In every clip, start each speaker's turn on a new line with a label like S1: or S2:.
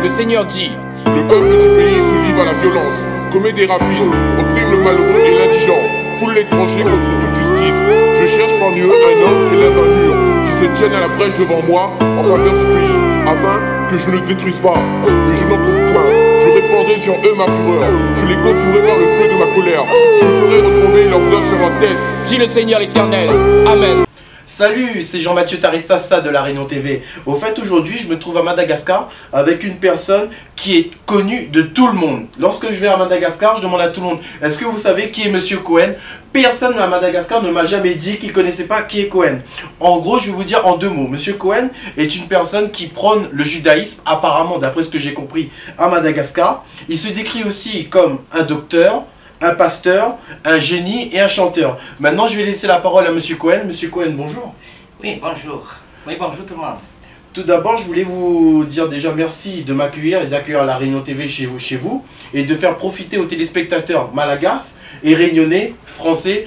S1: Le Seigneur dit:
S2: le peuple du pays se livre à la violence, commet des rapines, opprime le malheureux et l'indigent, foule l'étranger contre toute justice. Je cherche parmi eux un homme qui lève un mur, qui se tienne à la brèche devant moi en faveur du pays, afin que je ne le détruise pas. Mais je n'en trouve point. Je répandrai sur eux ma fureur, je les consumerai par le feu de ma colère. Je ferai retomber leurs œuvres sur leur tête,
S1: dit le Seigneur l'Éternel. Amen.
S3: Salut, c'est Jean-Mathieu Taristassa de La Réunion TV. Au fait, aujourd'hui, je me trouve à Madagascar avec une personne qui est connue de tout le monde. Lorsque je vais à Madagascar, je demande à tout le monde: est-ce que vous savez qui est Monsieur Cohen? Personne à Madagascar ne m'a jamais dit qu'il ne connaissait pas qui est Cohen. En gros, je vais vous dire en deux mots. Monsieur Cohen est une personne qui prône le judaïsme, apparemment, d'après ce que j'ai compris, à Madagascar. Il se décrit aussi comme un docteur, un pasteur, un génie et un chanteur. Maintenant, je vais laisser la parole à Monsieur Cohen. Monsieur Cohen, bonjour.
S4: Oui, bonjour. Oui, bonjour tout le monde.
S3: Tout d'abord, je voulais vous dire déjà merci de m'accueillir et d'accueillir La Réunion TV chez vous et de faire profiter aux téléspectateurs malagasy et réunionnais, français,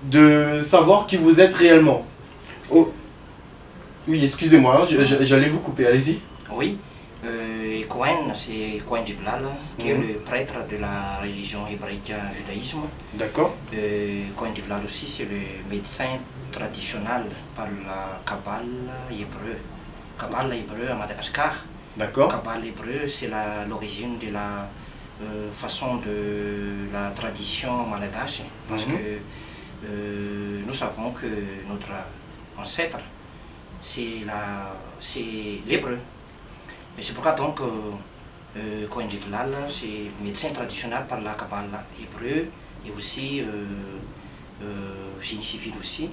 S3: de savoir qui vous êtes réellement. Oh. Oui, excusez-moi, hein, j'allais vous couper, allez-y.
S4: Oui, Cohen, c'est Cohen Djiblal, qui est le prêtre de la religion hébraïque judaïsme.
S3: D'accord.
S4: Cohen Djiblal aussi, c'est le médecin traditionnel par la Kabbale hébreu. Kabbale hébreu à Madagascar.
S3: D'accord.
S4: Kabbale hébreu, c'est l'origine de la façon de la tradition malgache, parce que nous savons que notre ancêtre, c'est l'hébreu. Et c'est pourquoi donc Cohen Djiblal, c'est médecin traditionnel par la Kabbale hébreu et aussi génie civil aussi.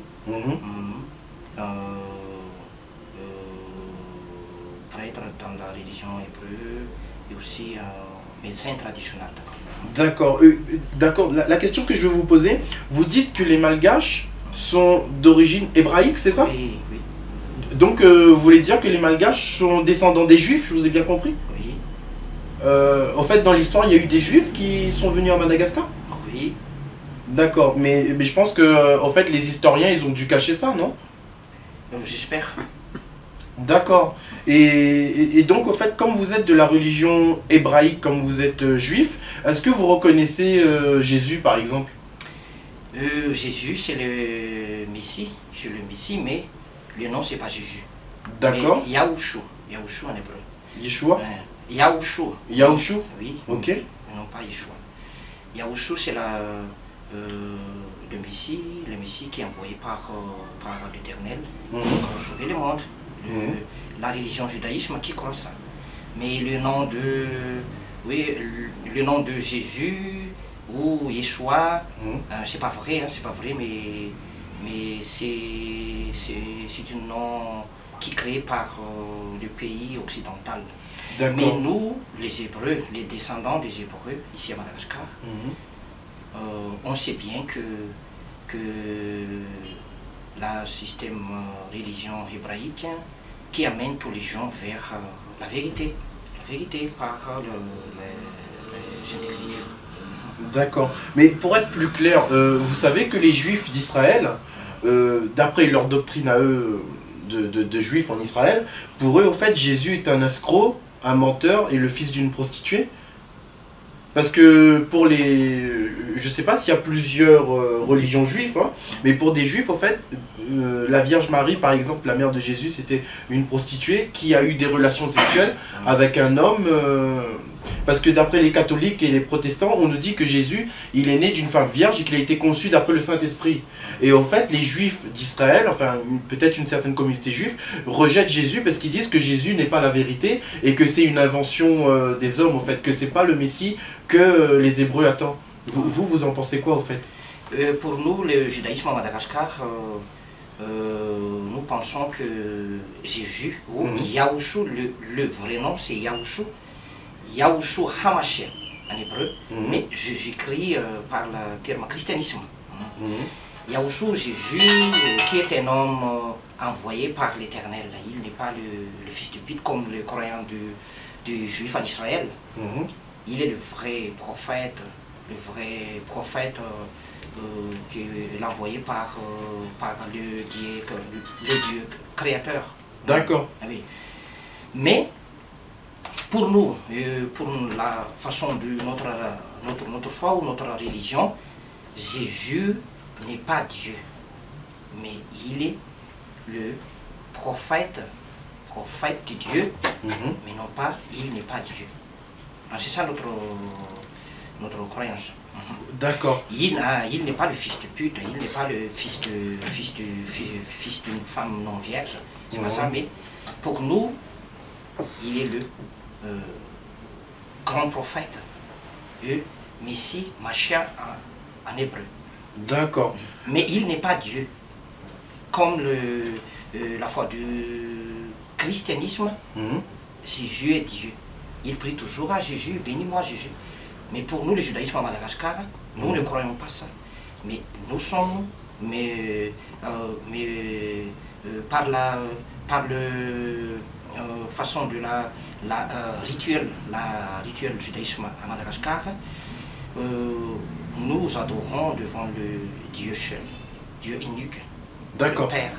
S4: Prêtre dans la religion hébreu et aussi médecin traditionnel.
S3: D'accord. D'accord. La question que je vais vous poser, vous dites que les Malgaches sont d'origine hébraïque, c'est ça?
S4: Oui, oui.
S3: Donc, vous voulez dire que les Malgaches sont descendants des Juifs, je vous ai bien compris?
S4: Oui.
S3: En fait, dans l'histoire, il y a eu des Juifs qui sont venus à Madagascar?
S4: Oui.
S3: D'accord, mais je pense que, en fait, les historiens, ils ont dû cacher ça, non?
S4: J'espère.
S3: D'accord. Et donc, en fait, comme vous êtes de la religion hébraïque, comme vous êtes juif, est-ce que vous reconnaissez Jésus, par exemple?
S4: Jésus, c'est le Messie. C'est le Messie, mais le nom, c'est pas Jésus.
S3: D'accord.
S4: Yahushua. Yahushua en hébreu.
S3: Yeshua?
S4: Yahushua.
S3: Yahushua?
S4: Oui.
S3: Ok.
S4: Non, pas Yeshua. Yahushua, c'est le Messie qui est envoyé par l'Éternel pour sauver le monde. La religion judaïsme qui croit ça. Mais le nom de Jésus ou Yeshua, c'est pas vrai, hein, c'est pas vrai, mais c'est un nom qui est créé par le pays occidental. Mais nous, les Hébreux, les descendants des Hébreux, ici à Madagascar, on sait bien que le système religion hébraïque qui amène tous les gens vers la vérité par les intérieurs.
S3: D'accord. Mais pour être plus clair, vous savez que les Juifs d'Israël, d'après leur doctrine à eux de Juifs en Israël, pour eux, en fait, Jésus est un escroc, un menteur et le fils d'une prostituée. Parce que pour les... Je sais pas s'il y a plusieurs religions juives, hein, mais pour des juifs, en fait, la Vierge Marie, par exemple, la mère de Jésus, c'était une prostituée qui a eu des relations sexuelles avec un homme. Parce que d'après les catholiques et les protestants, on nous dit que Jésus, il est né d'une femme vierge et qu'il a été conçu d'après le Saint-Esprit. Et en fait, les juifs d'Israël, enfin peut-être une certaine communauté juive, rejettent Jésus parce qu'ils disent que Jésus n'est pas la vérité et que c'est une invention des hommes, en fait, que c'est pas le Messie que les Hébreux attendent. Vous en pensez quoi, en fait?
S4: Pour nous, le judaïsme à Madagascar, nous pensons que Jésus, ou Yahushua, le vrai nom c'est Yahushua, Yahushua Hamashiach en hébreu, mais Jésus-Christ par le terme christianisme. Yahushua, Jésus, qui est un homme envoyé par l'Éternel. Il n'est pas le fils de pute comme le croyant du juif en Israël. Il est le vrai prophète qui est envoyé par le Dieu créateur.
S3: D'accord.
S4: Oui. Mais pour nous, pour la façon de notre foi ou notre religion, Jésus n'est pas Dieu, mais il est le prophète de Dieu, mais non pas, il n'est pas Dieu. C'est ça notre croyance.
S3: D'accord.
S4: Il n'est pas le fils de pute, il n'est pas le fils d'une femme non vierge. C'est pas ça, mais pour nous, il est le grand prophète, le Messie, Mashiach en hébreu.
S3: D'accord.
S4: Mais il n'est pas Dieu. Comme la foi du christianisme, Jésus est Dieu. Il prie toujours à Jésus, bénis-moi Jésus. Mais pour nous, le judaïsme à Madagascar, nous ne croyons pas ça. Mais nous sommes, par la façon de la rituel du judaïsme à Madagascar, nous adorons devant le Dieu seul, Dieu unique, le Père.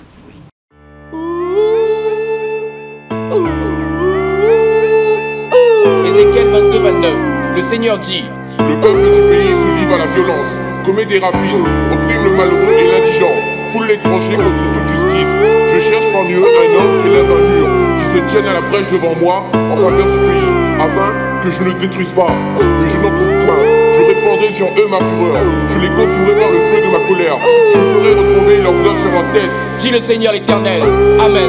S1: Ézéchiel 22-29, le Seigneur dit:
S2: Le peuple du pays se livre à la violence, commet des rapines, opprime le malheureux et l'indigent, foule l'étranger contre toute justice. Je cherche parmi eux un homme qui lève un mur, qui se tienne à la brèche devant moi en faveur du pays, afin que je ne le détruise pas. Mais je n'en trouve point. Je répandrai sur eux ma fureur, je les consumerai par le feu de ma colère. Je ferai retomber leurs œuvres sur leur tête.
S1: Dit le Seigneur l'Éternel. Amen.